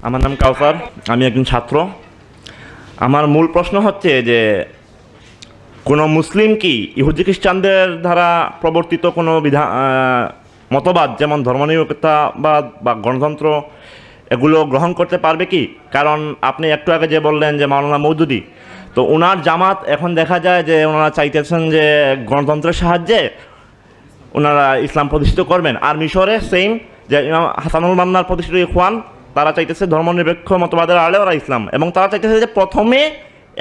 আমার নাম কাউসার, আমি একজন ছাত্র। আমার মূল প্রশ্ন হচ্ছে যে কোনো মুসলিম কি ইহুদি খ্রিস্টানদের দ্বারা প্রবর্তিত কোনো মতবাদ যেমন ধর্মনিরপেক্ষতাবাদ বা গণতন্ত্র এগুলো গ্রহণ করতে পারবে কি? কারণ আপনি একটু আগে যে বললেন যে মাওলানা মওদুদী, তো ওনার জামাত এখন দেখা যায় যে ওনারা চাইতেছেন যে গণতন্ত্রের সাহায্যে ওনারা ইসলাম প্রতিষ্ঠিত করবেন। আর মিশরে সেম যে ইমাম হাসানুল মান্নার প্রতিষ্ঠিত ইখওয়ান, তারা চাইতেছে ধর্মনিরপেক্ষ মতবাদের আড়ে ওরা ইসলাম, এবং তারা চাইতেছে যে প্রথমে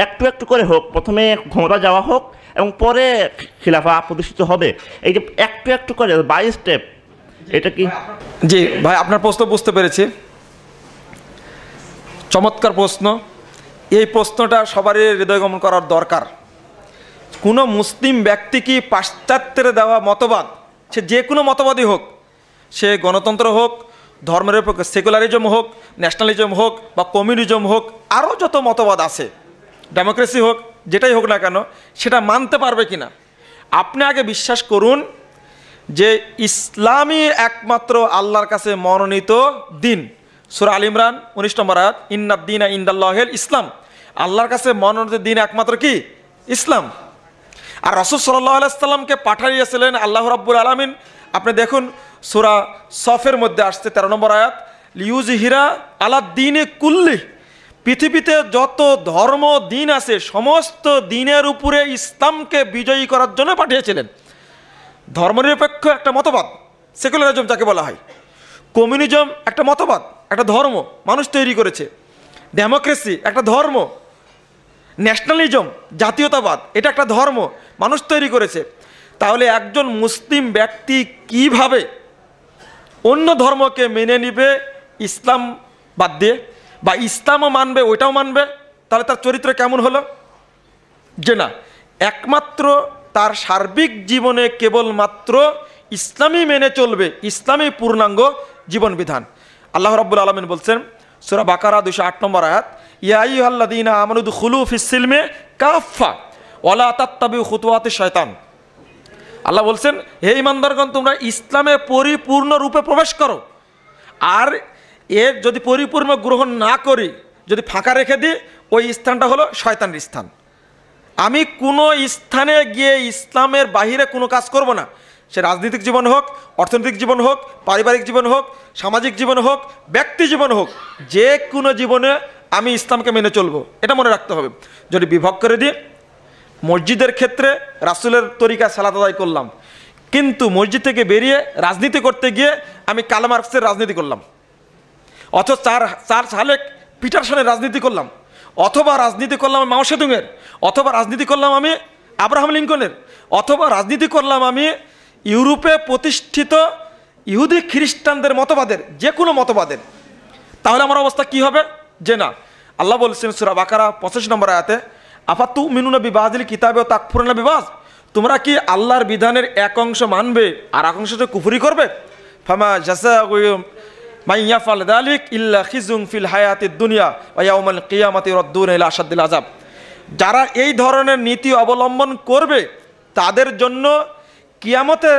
একটু একটু করে হোক, প্রথমে ক্ষমতা যাওয়া হোক এবং পরে খিলাফা প্রতিষ্ঠিত হবে। এই যে একটু একটু করে বাই স্টেপ, এটা কি? জি ভাই, আপনার প্রশ্ন বুঝতে পেরেছি। চমৎকার প্রশ্ন। এই প্রশ্নটা সবারই হৃদয়গমন করার দরকার। কোনো মুসলিম ব্যক্তি কি পাশ্চাত্যের দেওয়া মতবাদ, সে যে কোনো মতবাদই হোক, সে গণতন্ত্র হোক, ধর্মনিরপেক্ষ সেকুলারিজম হোক, ন্যাশনালিজম হোক বা কমিউনিজম হোক, আরও যত মতবাদ আছে, ডেমোক্রেসি হোক, যেটাই হোক না কেন, সেটা মানতে পারবে কি না? আপনি আগে বিশ্বাস করুন যে ইসলামই একমাত্র আল্লাহর কাছে মনোনীত দিন। সূরা আল ইমরান 19 নম্বর আয়াত, ইন্নাদ-দীনা ইনদাল্লাহিল ইসলাম। আল্লাহর কাছে মনোনীত দিন একমাত্র কি? ইসলাম। আর রাসূল সাল্লাল্লাহু আলাইহি সাল্লামকে পাঠাইয়াছিলেন আল্লাহ রাব্বুল আলামিন। আপনি দেখুন সূরা সফের মধ্যে আসছে 13 নম্বর আয়াত, লিউযহিরা আলাদ-দীনি কুল্লি। পৃথিবীতে যত ধর্ম দিন আছে সমস্ত দিনের উপরে ইসলামকে বিজয়ী করার জন্য পাঠিয়েছিলেন। ধর্মনিরপেক্ষ একটা মতবাদ, সেকুলারিজম যাকে বলা হয়। কমিউনিজম একটা মতবাদ, একটা ধর্ম মানুষ তৈরি করেছে। ডেমোক্রেসি একটা ধর্ম। ন্যাশনালিজম জাতীয়তাবাদ, এটা একটা ধর্ম মানুষ তৈরি করেছে। তাহলে একজন মুসলিম ব্যক্তি কিভাবে অন্য ধর্মকে মেনে নিবে ইসলাম বাদ দিয়ে, বা ইসলামও মানবে ওইটাও মানবে? তাহলে তার চরিত্র কেমন হলো? যে না, একমাত্র তার সার্বিক জীবনে কেবলমাত্র ইসলামই মেনে চলবে, ইসলামই পূর্ণাঙ্গ জীবন বিধান। আল্লাহ রাব্বুল আলামিন বলছেন সূরা বাকারা 208 নম্বর আয়াত, ইয়া আইয়ুহাল্লাযীনা আমানু দুখুলু ফিস-সিলমি কাফা ওয়ালা তাত্তাবিউ খুতুওয়াতিশ শয়তান। আল্লাহ বলছেন, হে ঈমানদারগণ, তোমরা ইসলামে পরিপূর্ণ রূপে প্রবেশ করো। আর এর যদি পরিপূর্ণ গ্রহণ না করি, যদি ফাঁকা রেখে দিই, ওই স্থানটা হলো শয়তানের স্থান। আমি কোনো স্থানে গিয়ে ইসলামের বাহিরে কোনো কাজ করব না। সে রাজনৈতিক জীবন হোক, অর্থনৈতিক জীবন হোক, পারিবারিক জীবন হোক, সামাজিক জীবন হোক, ব্যক্তি জীবন হোক, যে কোনো জীবনে আমি ইসলামকে মেনে চলবো, এটা মনে রাখতে হবে। যদি বিভাগ করে দিই, মসজিদের ক্ষেত্রে রাসূলের তরিকা সালাত আদায় করলাম, কিন্তু মসজিদ থেকে বেরিয়ে রাজনীতি করতে গিয়ে আমি কার্ল মার্কসের রাজনীতি করলাম, অথবা চার্লস হালেক পিটারসনের রাজনীতি করলাম, অথবা রাজনীতি করলাম মাও সেতুংয়ের, অথবা রাজনীতি করলাম আমি আব্রাহাম লিঙ্কনের, অথবা রাজনীতি করলাম আমি ইউরোপে প্রতিষ্ঠিত ইহুদি খ্রিস্টানদের মতবাদের, যে কোনো মতবাদের। তাহলে আমার অবস্থা কি হবে? যে না, আল্লাহ বলছেন সূরা বাকারা 85 নম্বর আয়াতে, আফাতুমিনুনা বিবাযিল কিতাবি ওয়া তাকফুরুনা বিবায। তোমরা কি আল্লাহর বিধানের এক অংশ মানবে আর এক অংশটা কুফরি করবে? ফামা জাযাউ মান ইয়াফআল যালিক ইল্লা খিজুন ফিল হায়াতিদ দুনিয়া ওয়া ইয়াউমাল কিয়ামাতি ইউরাদ্দুনা ইলা আশাদ্দিল আযাব। যারা এই ধরনের নীতি অবলম্বন করবে তাদের জন্য কিয়ামতে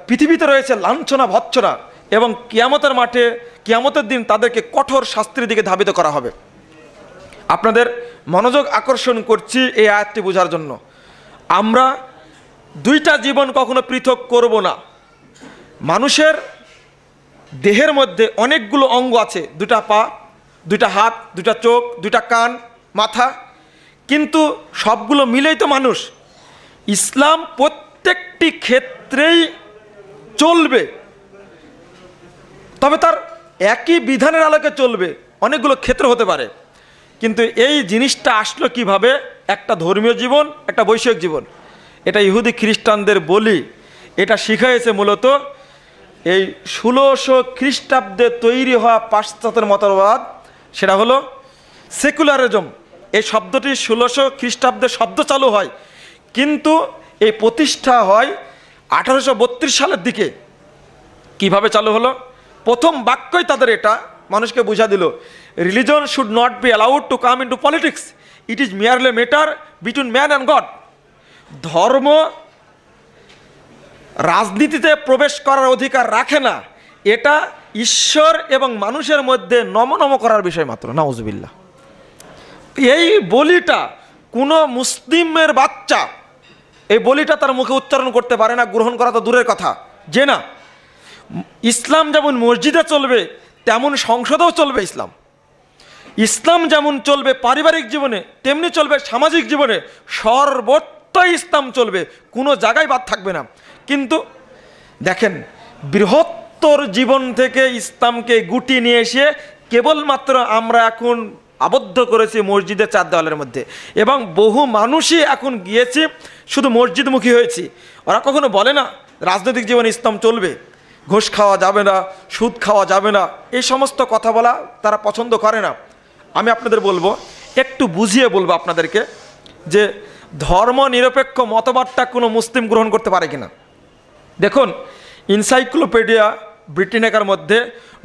পৃথিবীতে রয়েছে লাঞ্ছনা ভৎসনা, এবং কিয়ামতের মাঠে কিয়ামতের দিন তাদেরকে কঠোর শাস্তির দিকে ধাবিত করা হবে। আপনাদের মনোযোগ আকর্ষণ করছি এই আয়াতটি বোঝার জন্য। আমরা দুইটা জীবন কখনো পৃথক করব না। মানুষের দেহের মধ্যে অনেকগুলো অঙ্গ আছে, দুটা পা, দুটা হাত, দুটা চোখ, দুটা কান, মাথা, কিন্তু সবগুলো মিলেই তো মানুষ। ইসলাম প্রত্যেকটি ক্ষেত্রেই চলবে, তবে তার একই বিধানের আলোকে চলবে। অনেকগুলো ক্ষেত্র হতে পারে, কিন্তু এই জিনিসটা আসলো কিভাবে? একটা ধর্মীয় জীবন, একটা বৈষয়িক জীবন। এটা ইহুদি খ্রিস্টানদের বলি, এটা শিখাইছে মূলত এই 1600 খ্রিস্টাব্দে তৈরি হওয়া পাশ্চাত্যের মতবাদ, সেটা হলো সেকুলারিজম। এই শব্দটি 1600 খ্রিস্টাব্দে শব্দ চালু হয়, কিন্তু এই প্রতিষ্ঠা হয় 1832 সালের দিকে। কিভাবে চালু হলো? প্রথম বাক্যই তাদের এটা মানুষকে বুঝা দিল, religion should not be allowed to come into politics, it is merely matter between man and God. ধর্ম রাজনীতিতে প্রবেশ করার অধিকার রাখে না, এটা ঈশ্বর এবং মানুষের মধ্যে নম করার বিষয় মাত্র, নাউজুবিল্লাহ। এই বলিটা কোনো মুসলিমের বাচ্চা এই বলিটা তার মুখে উচ্চারণ করতে পারে না, গ্রহণ করা তো দূরের কথা। যে না, ইসলাম যেমন মসজিদে চলবে তেমন সংসদেও চলবে ইসলাম। ইসলাম যেমন চলবে পারিবারিক জীবনে তেমনি চলবে সামাজিক জীবনে, সর্বত্রই ইসলাম চলবে, কোনো জায়গায় বাদ থাকবে না। কিন্তু দেখেন, বৃহত্তর জীবন থেকে ইসলামকে গুটিয়ে নিয়ে এসে কেবলমাত্র আমরা এখন আবদ্ধ করেছি মসজিদের চার দেওয়ালের মধ্যে, এবং বহু মানুষই এখন গিয়েছি শুধু মসজিদমুখী হয়েছি। ওরা কখনো বলে না রাজনৈতিক জীবনে ইসলাম চলবে, ঘুষ খাওয়া যাবে না, সুদ খাওয়া যাবে না, এই সমস্ত কথা বলা তারা পছন্দ করে না। আমি আপনাদের বলবো, একটু বুঝিয়ে বলবো আপনাদেরকে যে ধর্ম নিরপেক্ষ মতবাদটা কোনো মুসলিম গ্রহণ করতে পারে কিনা। দেখুন, এনসাইক্লোপিডিয়া ব্রিটানিকার মধ্যে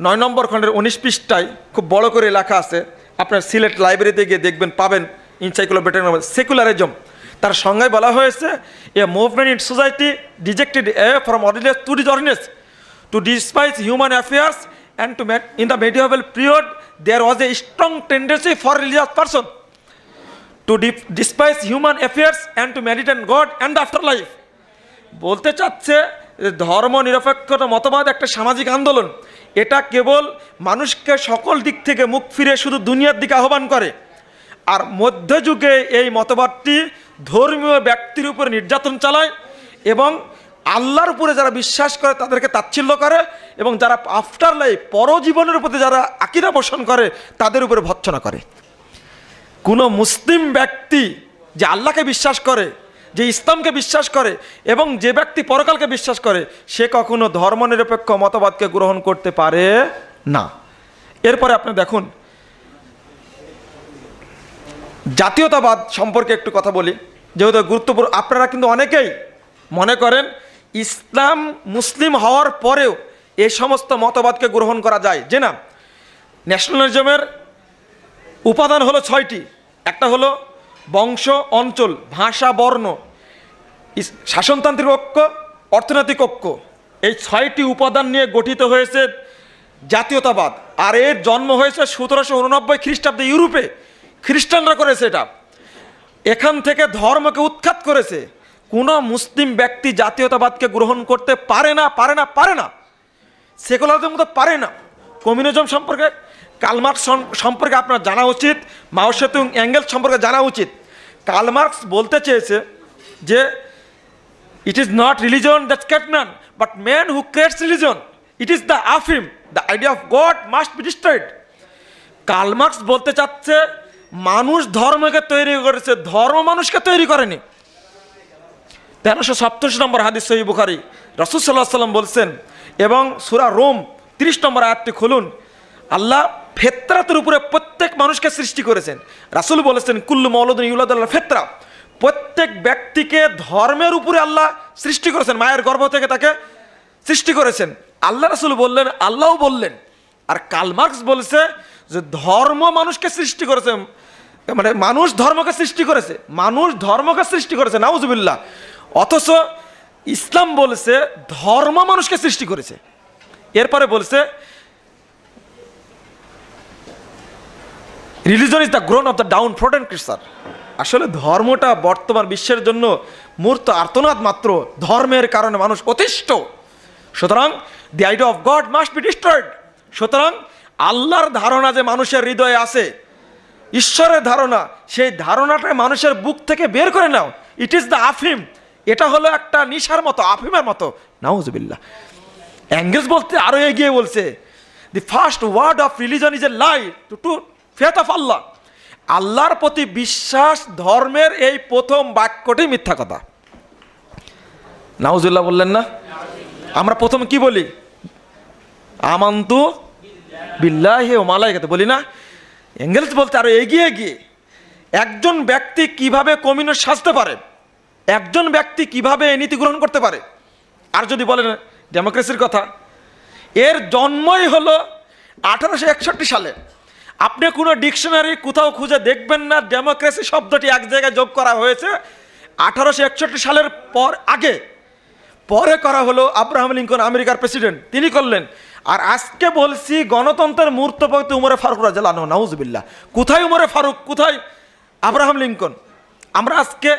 9 নম্বর খণ্ডের 19 পৃষ্ঠায় খুব বড় করে লেখা আছে, আপনার সিলেট লাইব্রেরিতে গিয়ে দেখবেন, পাবেন। এনসাইক্লোপিডিয়ার মধ্যে সেকুলারিজম তার সংজ্ঞায় বলা হয়েছে, a movement in society dejected from ordinance to disordinance to despise human affairs and to in the medieval period there was a strong tendency for religious person to despise human affairs and to meditate God and afterlife. বলতে চাচ্ছে ধর্ম নিরপেক্ষতা মতবাদ একটা সামাজিক আন্দোলন, এটা কেবল মানুষকে সকল দিক থেকে মুখ ফিরে শুধু দুনিয়ার দিকে আহ্বান করে। আর মধ্যযুগে এই মতবাদটি ধর্মীয় ব্যক্তির উপর নির্যাতন চালায় এবং আল্লাহর উপরে যারা বিশ্বাস করে তাদেরকে তাচ্ছিল্য করে, এবং যারা আফটার লাইফ পরজীবনের প্রতি যারা আকীদা পোষণ করে তাদের উপরে ভৎসনা করে। কোনো মুসলিম ব্যক্তি যে আল্লাহকে বিশ্বাস করে, যে ইসলামকে বিশ্বাস করে এবং যে ব্যক্তি পরকালকে বিশ্বাস করে, সে কখনো ধর্মনিরপেক্ষ মতবাদকে গ্রহণ করতে পারে না। এরপরে আপনি দেখুন, জাতীয়তাবাদ সম্পর্কে একটু কথা বলি, যেহেতু গুরুত্বপূর্ণ। আপনারা কিন্তু অনেকেই মনে করেন ইসলাম মুসলিম হওয়ার পরেও এই সমস্ত মতবাদকে গ্রহণ করা যায়, যে না। ন্যাশনালিজমের উপাদান হলো 6টি। একটা হলো বংশ, অঞ্চল, ভাষা, বর্ণ, শাসনতান্ত্রিক ঐক্য, অর্থনৈতিক ঐক্য। এই 6টি উপাদান নিয়ে গঠিত হয়েছে জাতীয়তাবাদ। আর এর জন্ম হয়েছে 1789 খ্রিস্টাব্দে ইউরোপে, খ্রিস্টানরা করেছে এটা। এখান থেকে ধর্মকে উৎখাত করেছে। কোনো মুসলিম ব্যক্তি জাতীয়তাবাদকে গ্রহণ করতে পারে না, পারে না, পারে না। সেকুলারিজম তো পারে না। কমিউনিজম সম্পর্কে, কার্ল মার্কস সম্পর্কে আপনার জানা উচিত, মাও সেতুং, অ্যাঙ্গেলস সম্পর্কে জানা উচিত। কার্ল মার্কস বলতে চেয়েছে যে it is not religion that creates man, but man who creates religion. It is the আফিম, the idea of God must be destroyed. Karl Marx বলতে চাচ্ছে মানুষ ধর্মকে তৈরি করেছে, ধর্ম মানুষকে তৈরি করেনি। 1387 নম্বর হাদিস সহিহ বুখারী, রাসূল সাল্লাল্লাহু আলাইহি ওয়াসাল্লাম বলছেন, এবং সূরা রোম 30 নম্বর আয়াতটি খুলুন, আল্লাহ ফেতরাতের উপরে প্রত্যেক মানুষকে সৃষ্টি করেছেন। রাসূল বলেছেন, কুল্লু মাউলুদিন ইউলাদু আলাল ফিতরা, প্রত্যেক ব্যক্তিকে ধর্মের উপরে আল্লাহ সৃষ্টি করেছেন, মায়ের গর্ভ থেকে তাকে সৃষ্টি করেছেন। আল্লাহ রাসূল বললেন, আল্লাহও বললেন। আর কার্ল মার্কস বলেছে যে ধর্ম মানুষকে সৃষ্টি করেছে, মানে মানুষ ধর্মকে সৃষ্টি করেছে, মানুষ ধর্মকে সৃষ্টি করেছে, নাউজুবিল্লাহ। অথচ ইসলাম বলেছে ধর্ম মানুষকে সৃষ্টি করেছে। এরপরে বলছে religion is the groan of the downtrodden creature. আসলে ধর্মটা বর্তমান বিশ্বের জন্য মূর্ত আর্তনাদ মাত্র, ধর্মের কারণে মানুষ অতিষ্ঠ। সুতরাং the idea of God must be destroyed. সুতরাং আল্লাহর ধারণা যে মানুষের হৃদয়ে আছে, ঈশ্বরের ধারণা, সেই ধারণাটা মানুষের বুক থেকে বের করে নাও। ইট ইজ দ্য আফিম, এটা হলো একটা নিশার মতো, আফিমের মতো, নাউজুবিল্লাহ। অ্যাঙ্গেলস বলতে আরো এগিয়ে বলছে, the first word of religion is a lie to faith of Allah. আল্লাহর প্রতি বিশ্বাস ধর্মের এই প্রথম বাক্যটি মিথ্যা কথা। নাউজুবিল্লাহ বললেন না? আমরা প্রথম কি বলি? আমান্তু বিল্লাহি ওয়া মালাইকাতিহি বলি না? অ্যাঙ্গেলস বলতে আরো এগিয়ে গিয়ে একজন ব্যক্তি কিভাবে কমিউনিস্ট সাজতে পারে, একজন ব্যক্তি কিভাবে নীতি গ্রহণ করতে পারে। আর যদি বলেন ডেমোক্রেসির কথা, এর জন্মই হলো 1861 সালে। আপনি কোনো ডিকশনারি কোথাও খুঁজে দেখবেন না ডেমোক্রেসি শব্দটি এক জায়গায় যোগ করা হয়েছে 1861 সালের পর, আগে পরে করা হলো। আব্রাহাম লিঙ্কন আমেরিকার প্রেসিডেন্ট, তিনি করলেন। আর আজকে বলছি গণতন্ত্রের মূর্ত পবিত্র উমরে ফারুক রাদিয়াল্লাহু আনহু, নাউজুবিল্লাহ। কোথায় উমরে ফারুক, কোথায় আব্রাহাম লিঙ্কন? আমরা আজকে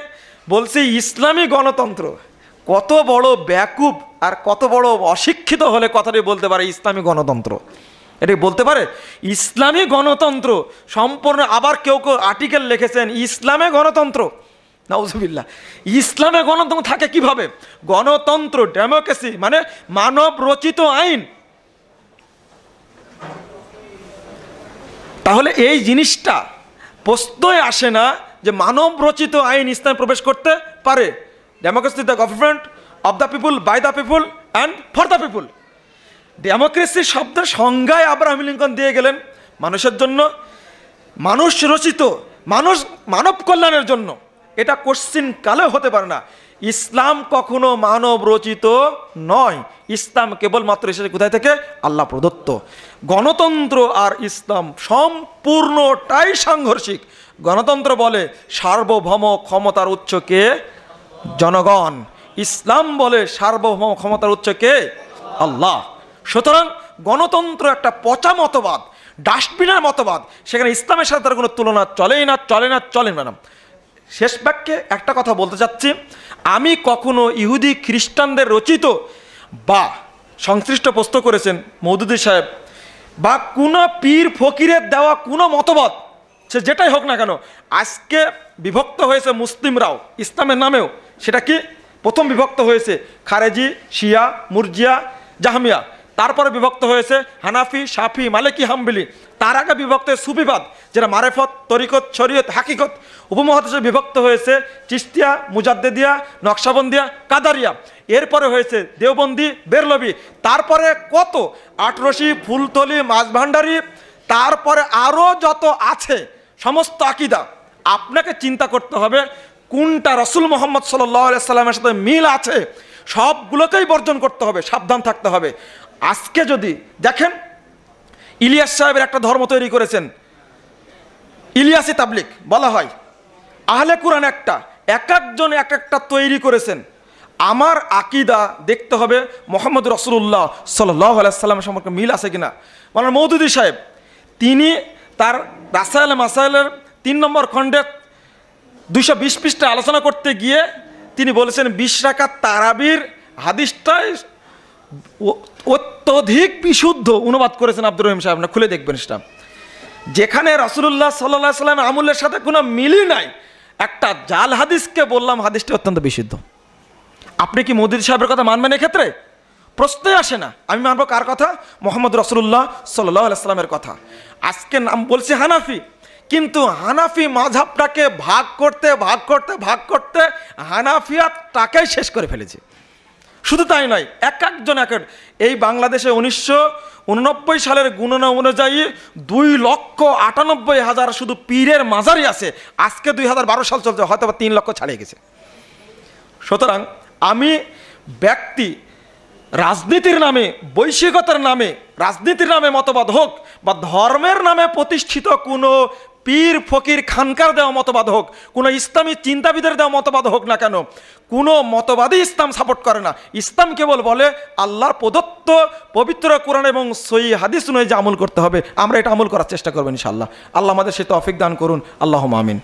বলছি ইসলামী গণতন্ত্র। কত বড় ব্যাকুব আর কত বড় অশিক্ষিত হলে কথাটি বলতে পারে ইসলামী গণতন্ত্র, এটি বলতে পারে ইসলামী গণতন্ত্র সম্পূর্ণ। আবার কেউ কেউ আর্টিকেল লিখেছেন ইসলামে গণতন্ত্র, নাউজুবিল্লাহ। ইসলামে গণতন্ত্র থাকে কিভাবে? গণতন্ত্র, ডেমোক্রেসি মানে মানব রচিত আইন। তাহলে এই জিনিসটা প্রশ্নই আসে না যে মানব রচিত আইন ইসলামে প্রবেশ করতে পারে। Democracy the government of the people, by the people and for the people. Democracy শব্দের সংজ্ঞায় আব্রাহাম লিঙ্কন দিয়ে গেলেন মানুষের জন্য, মানুষ রচিত, মানব কল্যাণের জন্য। এটা কোশ্চিন কালেও হতে পারে না। ইসলাম কখনো মানব রচিত নয়। ইসলাম কেবলমাত্র এসেছে কোথায় থেকে? আল্লাহ প্রদত্ত। গণতন্ত্র আর ইসলাম সম্পূর্ণটাই সাংঘর্ষিক। গণতন্ত্র বলে সার্বভৌম ক্ষমতার উৎস কে? জনগণ। ইসলাম বলে সার্বভৌম ক্ষমতার উৎস কে? আল্লাহ। সুতরাং গণতন্ত্র একটা পচা মতবাদ, ডাস্টবিনের মতবাদ। সেখানে ইসলামের সাথে তার কোনো তুলনা চলেই না, চলে না, চলে না। শেষ বাক্যে একটা কথা বলতে চাচ্ছি, আমি কখনো ইহুদি খ্রিস্টানদের রচিত বা সংশ্লিষ্ট প্রশ্ন করেছেন মওদুদী সাহেব, বা কোনো পীর ফকিরের দেওয়া কোনো মতবাদ, সে যেটাই হোক না কেন, আজকে বিভক্ত হয়েছে মুসলিমরাও ইসলামের নামেও। সেটা কি? প্রথম বিভক্ত হয়েছে খারেজি, শিয়া, মুরজিয়া, জাহমিয়া। তারপরে বিভক্ত হয়েছে হানাফি, শাফি, মালিকি, হাম্বলি। তার আগে বিভক্ত হয়েছে সুফিবাদ, যেটা মারেফত, তরিকত, শরীয়ত, হাকিকত। উপমহাদেশে বিভক্ত হয়েছে চিশতিয়া, মুজাদ্দেদিয়া, নকশাবন্দিয়া, কাদারিয়া। এরপরে হয়েছে দেওবন্দি, বেরলবি। তারপরে কত আটরশি, ফুলতলি, মাঝভান্ডারি, তারপরে আরও যত আছে সমস্ত আকিদা। আপনাকে চিন্তা করতে হবে কোনটা রসুল মোহাম্মদ সাল্লাল্লাহু আলাইহি সাল্লামের সাথে মিল আছে। সবগুলোকেই বর্জন করতে হবে, সাবধান থাকতে হবে। আজকে যদি দেখেন, ইলিয়াস সাহেবের একটা ধর্ম তৈরি করেছেন, ইলিয়াসি তাবলিগ বলা হয়। আহলে কুরআন একটা, এক একজন এক একটা তৈরি করেছেন। আমার আকিদা দেখতে হবে মোহাম্মদ রাসূলুল্লাহ সাল্লাল্লাহু আলাইহি সাল্লামের সম্পর্কে মিল আছে কিনা। মাওলানা মওদুদী সাহেব তিনি তার রাসায়েল মাসায়েলের ৩ নম্বর খণ্ডে ২২০ পৃষ্ঠা আলোচনা করতে গিয়ে তিনি বলেছেন ২০ রাকাত তারাবির হাদিসটাই অত্যধিক বিশুদ্ধ অনুবাদ করেছেন আব্দুর রহিম সাহেব, না খুলে দেখবেন সেটা। যেখানে রাসূলুল্লাহ সাল্লাল্লাহু আলাইহি সাল্লামের আমলের সাথে কোনো মিলই নাই, একটা জাল হাদিসকে বললাম হাদিসটি অত্যন্ত বিশুদ্ধ। আপনি কি মওদুদী সাহেবের কথা মানবেন এক্ষেত্রে? প্রশ্নই আসে না। আমি মানবো কার কথা? মোহাম্মদ রাসূলুল্লাহ সাল্লাল্লাহু আলাইহি সাল্লামের কথা। আজকে নাম বলছি হানাফি, কিন্তু হানাফি মাযহাবটাকে ভাগ করতে হানাফিয়াতটাকেই শেষ করে ফেলেছে। শুধু তাই নয়, এক একজন এই বাংলাদেশে 1989 সালের গণনা অনুযায়ী 2,98,000 শুধু পীরের মাজারই আছে। আজকে 2012 সাল চলছে, হয়তো 3 লক্ষ ছাড়িয়ে গেছে। সুতরাং আমি ব্যক্তি রাজনীতির নামে, বৈশ্বিকতার নামে, রাজনীতির নামে মতবাদ হোক বা ধর্মের নামে প্রতিষ্ঠিত কোনো পীর ফকির খানকার দেওয়া মতবাদ হোক, কোনো ইসলামী চিন্তাবিদের দেওয়া মতবাদ হোক না কেন, কোনো মতবাদই ইসলাম সাপোর্ট করে না। ইসলাম কেবল বলে আল্লাহর প্রদত্ত পবিত্র কোরআন এবং সহিহ হাদিস অনুযায়ী আমল করতে হবে। আমরা এটা আমল করার চেষ্টা করবো ইনশাআল্লাহ। আল্লাহ আমাদের সে তৌফিক দান করুন। আল্লাহুম্মা আমিন।